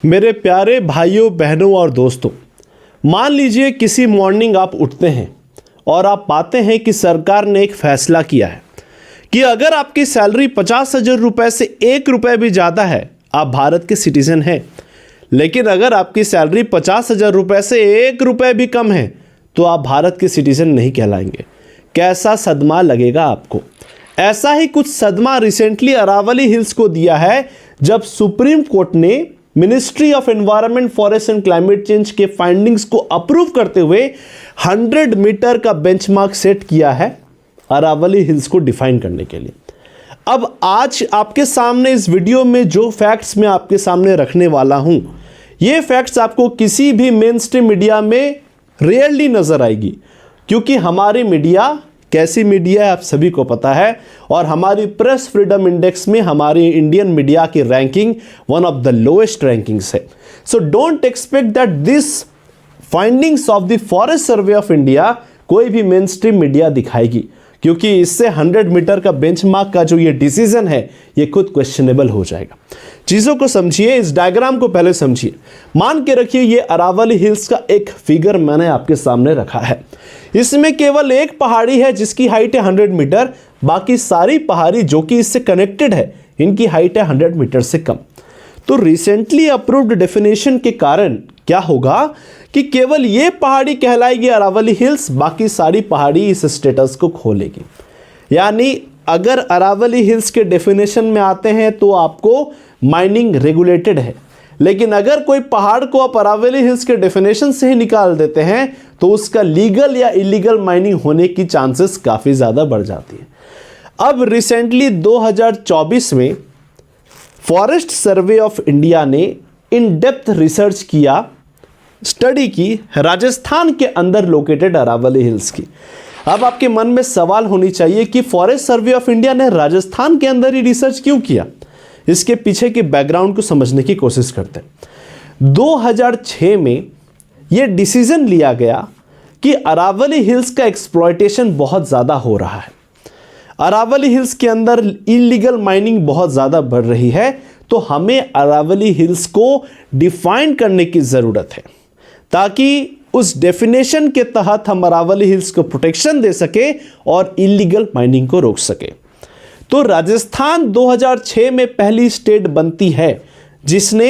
मेरे प्यारे भाइयों बहनों और दोस्तों, मान लीजिए किसी मॉर्निंग आप उठते हैं और आप पाते हैं कि सरकार ने एक फैसला किया है कि अगर आपकी सैलरी 50,000 रुपये से 1 रुपये भी ज़्यादा है, आप भारत के सिटीजन हैं। लेकिन अगर आपकी सैलरी 50,000 रुपये से 1 रुपये भी कम है तो आप भारत के सिटीजन नहीं कहलाएंगे। कैसा सदमा लगेगा आपको। ऐसा ही कुछ सदमा रिसेंटली अरावली हिल्स को दिया है जब सुप्रीम कोर्ट ने ministry of environment, forest and climate change के फाइंडिंग्स को अप्रूव करते हुए 100 मीटर का बेंचमार्क सेट किया है अरावली हिल्स को डिफाइन करने के लिए। अब आज आपके सामने इस वीडियो में जो फैक्ट्स मैं आपके सामने रखने वाला हूं, ये फैक्ट्स आपको किसी भी मेन स्ट्रीम मीडिया में रेयरली नजर आएगी, क्योंकि हमारी मीडिया कैसी मीडिया है आप सभी को पता है, और हमारी प्रेस फ्रीडम इंडेक्स में हमारी इंडियन मीडिया की ranking one of the lowest rankings है। So don't expect that this findings of the forest survey of India कोई भी मेन स्ट्रीम मीडिया दिखाएगी, क्योंकि इससे 100 मीटर का बेंचमार्क का जो ये डिसीजन है ये खुद क्वेश्चनेबल हो जाएगा। चीज़ों को समझिए, इस डायग्राम को पहले समझिए। मान के रखिए ये अरावली हिल्स का एक फिगर मैंने आपके सामने रखा है। इसमें केवल एक पहाड़ी है जिसकी हाइट है 100 मीटर, बाकी सारी पहाड़ी जो कि इससे कनेक्टेड है इनकी हाइट है 100 मीटर से कम। तो रिसेंटली अप्रूव्ड डेफिनेशन के कारण क्या होगा कि केवल ये पहाड़ी कहलाएगी अरावली हिल्स, बाकी सारी पहाड़ी इस स्टेटस को खो लेगी। यानी अगर अरावली हिल्स के डेफिनेशन में आते हैं तो आपको माइनिंग रेगुलेटेड है, लेकिन अगर कोई पहाड़ को आप अरावली हिल्स के डेफिनेशन से ही निकाल देते हैं तो उसका लीगल या इलीगल माइनिंग होने की चांसेस काफ़ी ज़्यादा बढ़ जाती है। अब रिसेंटली 2024 में फॉरेस्ट सर्वे ऑफ इंडिया ने इन डेप्थ रिसर्च किया, स्टडी की राजस्थान के अंदर लोकेटेड अरावली हिल्स की। अब आपके मन में सवाल होनी चाहिए कि फॉरेस्ट सर्वे ऑफ इंडिया ने राजस्थान के अंदर ही रिसर्च क्यों किया। इसके पीछे के बैकग्राउंड को समझने की कोशिश करते हैं। 2006 में यह डिसीजन लिया गया कि अरावली हिल्स का एक्सप्लॉयटेशन बहुत ज़्यादा हो रहा है, अरावली हिल्स के अंदर इलीगल माइनिंग बहुत ज़्यादा बढ़ रही है, तो हमें अरावली हिल्स को डिफाइन करने की ज़रूरत है ताकि उस डेफिनेशन के तहत हम अरावली हिल्स को प्रोटेक्शन दे सके और इलीगल माइनिंग को रोक सके। तो राजस्थान 2006 में पहली स्टेट बनती है जिसने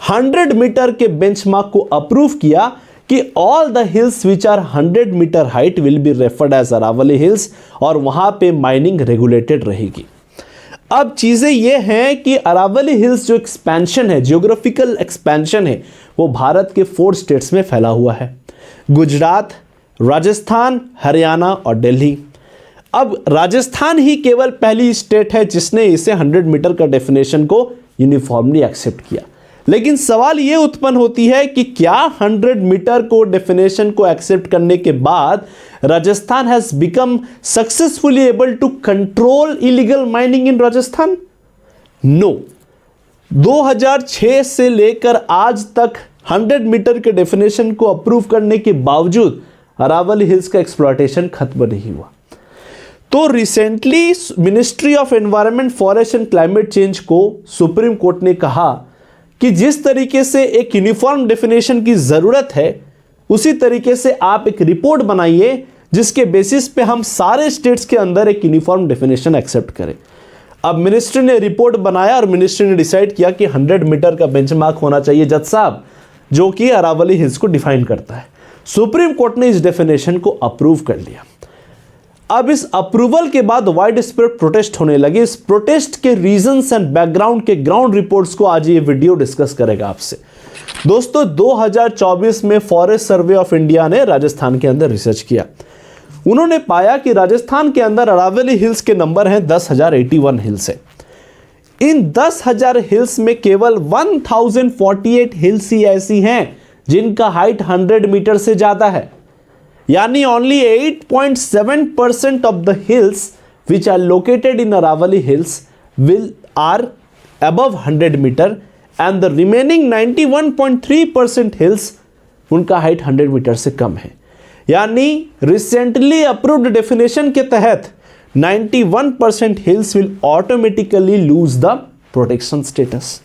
100 मीटर के बेंचमार्क को अप्रूव किया कि all the hills which are 100 metre height will be referred as Aravalli hills, और वहां पे माइनिंग रेगुलेटेड रहेगी। अब चीज़ें ये हैं कि अरावली हिल्स जो एक्सपेंशन है, जियोग्राफिकल एक्सपेंशन है, वो भारत के 4 स्टेट्स में फैला हुआ है, गुजरात, राजस्थान, हरियाणा और दिल्ली। अब राजस्थान ही केवल पहली स्टेट है जिसने इसे 100 मीटर का डेफिनेशन को यूनिफॉर्मली एक्सेप्ट किया। लेकिन सवाल ये उत्पन्न होती है कि क्या 100 मीटर को डेफिनेशन को एक्सेप्ट करने के बाद Rajasthan has become successfully able to control illegal mining in Rajasthan? No. 2006 से लेकर आज तक 100 मीटर के डेफिनेशन को अप्रूव करने के बावजूद अरावली हिल्स का एक्सप्लॉयटेशन खत्म नहीं हुआ। तो recently ministry of environment, forest and climate change को सुप्रीम कोर्ट ने कहा कि जिस तरीके से एक यूनिफॉर्म डेफिनेशन की ज़रूरत है, उसी तरीके से आप एक रिपोर्ट बनाइए जिसके बेसिस पे हम सारे स्टेट्स के अंदर एक यूनिफॉर्म डेफिनेशन एक्सेप्ट करें। अब मिनिस्ट्री ने रिपोर्ट बनाया और मिनिस्ट्री ने डिसाइड किया कि 100 मीटर का बेंचमार्क होना चाहिए जज साहब, जो कि अरावली हिल्स को डिफाइन करता है। सुप्रीम कोर्ट ने इस डेफिनेशन को अप्रूव कर लिया। अब इस अप्रूवल के बाद वाइड स्प्रेड प्रोटेस्ट होने लगे। इस प्रोटेस्ट के रीजंस एंड बैकग्राउंड के ग्राउंड रिपोर्ट्स को आज ये वीडियो डिस्कस करेगा आपसे। दोस्तों, 2024 में फॉरेस्ट सर्वे ऑफ इंडिया ने राजस्थान के अंदर रिसर्च किया। उन्होंने पाया कि राजस्थान के अंदर अरावली हिल्स के नंबर हैं 10,081 हिल्स है। इन 10,000 हिल्स में केवल 1048 हिल्स ही ऐसी हैं जिनका हाइट 100 मीटर से ज्यादा है। यानी only 8.7% of the hills which are located in Aravali hills are above 100 meter, and the remaining 91.3% hills उनका हाइट 100 मीटर से कम है। यानी रिसेंटली अप्रूव्ड डेफिनेशन के तहत 91% hills will automatically lose the protection status.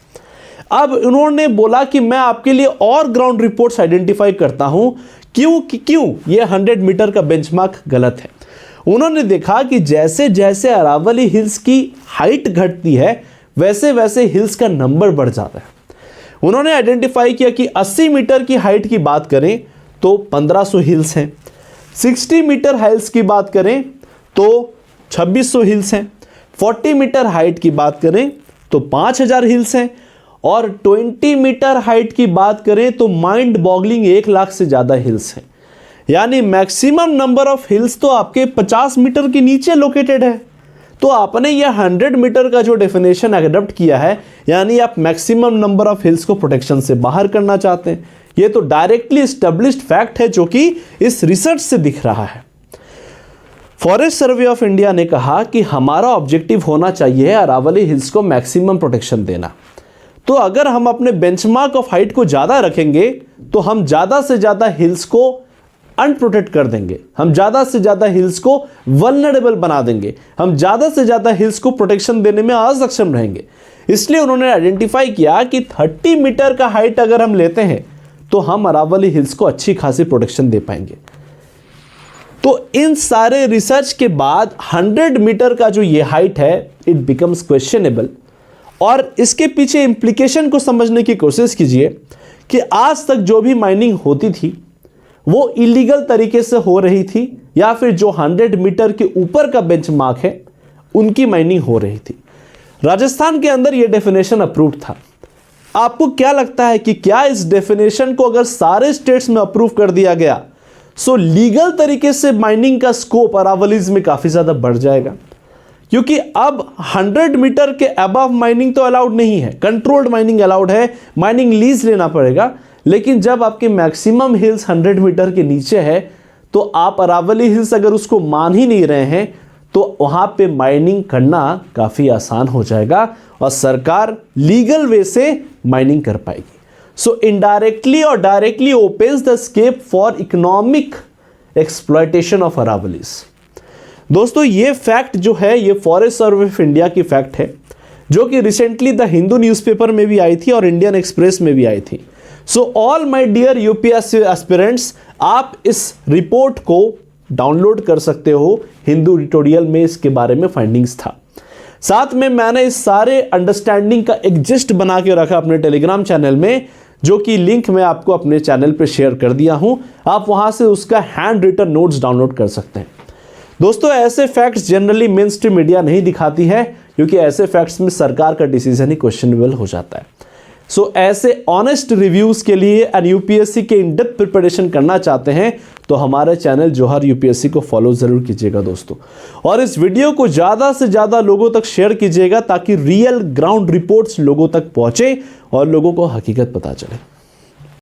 अब उन्होंने बोला कि मैं आपके लिए और ग्राउंड रिपोर्ट्स आइडेंटिफाई करता हूं, क्यों ये 100 मीटर का बेंचमार्क गलत है। उन्होंने देखा कि जैसे जैसे अरावली हिल्स की हाइट घटती है वैसे वैसे हिल्स का नंबर बढ़ जाता है। उन्होंने आइडेंटिफाई किया कि 80 मीटर की हाइट की बात करें तो 1500 हिल्स हैं, 60 मीटर हाइट्स की बात करें तो 2600 हिल्स हैं, 40 मीटर हाइट की बात करें तो 5000 हिल्स हैं, और 20 मीटर हाइट की बात करें तो माइंड बॉगलिंग 1 लाख से ज़्यादा हिल्स हैं। यानी मैक्सिमम नंबर ऑफ हिल्स तो आपके 50 मीटर के नीचे लोकेटेड है। तो आपने यह 100 मीटर का जो डेफिनेशन एडॉप्ट किया है, यानी आप मैक्सिमम नंबर ऑफ हिल्स को प्रोटेक्शन से बाहर करना चाहते हैं। यह तो डायरेक्टली एस्टेब्लिश्ड फैक्ट है जो कि इस रिसर्च से दिख रहा है। फॉरेस्ट सर्वे ऑफ इंडिया ने कहा कि हमारा ऑब्जेक्टिव होना चाहिए अरावली हिल्स को मैक्सिमम प्रोटेक्शन देना। तो अगर हम अपने बेंचमार्क ऑफ हाइट को ज़्यादा रखेंगे तो हम ज़्यादा से ज़्यादा हिल्स को अनप्रोटेक्ट कर देंगे, हम ज़्यादा से ज़्यादा हिल्स को वल्नरेबल बना देंगे, हम ज़्यादा से ज़्यादा हिल्स को प्रोटेक्शन देने में असक्षम रहेंगे। इसलिए उन्होंने आइडेंटिफाई किया कि 30 मीटर का हाइट अगर हम लेते हैं तो हम अरावली हिल्स को अच्छी खासी प्रोटेक्शन दे पाएंगे। तो इन सारे रिसर्च के बाद 100 मीटर का जो ये हाइट है इट बिकम्स क्वेश्चनेबल। और इसके पीछे इंप्लीकेशन को समझने की कोशिश कीजिए कि आज तक जो भी माइनिंग होती थी वो इलीगल तरीके से हो रही थी, या फिर जो 100 मीटर के ऊपर का बेंचमार्क है उनकी माइनिंग हो रही थी। राजस्थान के अंदर ये डेफिनेशन अप्रूव्ड था। आपको क्या लगता है कि क्या इस डेफिनेशन को अगर सारे स्टेट्स में अप्रूव कर दिया गया सो लीगल तरीके से माइनिंग का स्कोप अरावलीज में काफी ज्यादा बढ़ जाएगा? क्योंकि अब 100 मीटर के अबव माइनिंग तो अलाउड नहीं है, कंट्रोल्ड माइनिंग अलाउड है, माइनिंग लीज लेना पड़ेगा। लेकिन जब आपके मैक्सिमम हिल्स 100 मीटर के नीचे है तो आप अरावली हिल्स अगर उसको मान ही नहीं रहे हैं तो वहां पे माइनिंग करना काफी आसान हो जाएगा और सरकार लीगल वे से माइनिंग कर पाएगी। सो इनडायरेक्टली और directly opens the scape for economic exploitation of Aravallis. दोस्तों ये फैक्ट जो है ये फॉरेस्ट सर्वे ऑफ इंडिया की फैक्ट है, जो कि रिसेंटली द हिंदू न्यूज़पेपर में भी आई थी और इंडियन एक्सप्रेस में भी आई थी। So all my dear UPSC aspirants, आप इस रिपोर्ट को डाउनलोड कर सकते हो, हिंदू एडिटोरियल में इसके बारे में फाइंडिंग्स था। साथ में मैंने इस सारे अंडरस्टैंडिंग का एक जिस्ट बना के रखा अपने टेलीग्राम चैनल में, जो कि लिंक मैं आपको अपने चैनल पे शेयर कर दिया हूं। आप वहां से उसका हैंड रिटन नोट्स डाउनलोड कर सकते हैं। दोस्तों ऐसे facts generally main stream media नहीं दिखाती है, क्योंकि ऐसे फैक्ट्स में सरकार का डिसीजन ही क्वेश्चनेबल हो जाता है। सो ऐसे ऑनेस्ट रिव्यूज के लिए और यूपीएससी के इन डेप्थ प्रिपरेशन करना चाहते हैं तो हमारे चैनल जोहर यूपीएससी को फॉलो जरूर कीजिएगा दोस्तों, और इस वीडियो को ज़्यादा से ज़्यादा लोगों तक शेयर कीजिएगा ताकि रियल ग्राउंड रिपोर्ट्स लोगों तक पहुंचे और लोगों को हकीकत पता चले।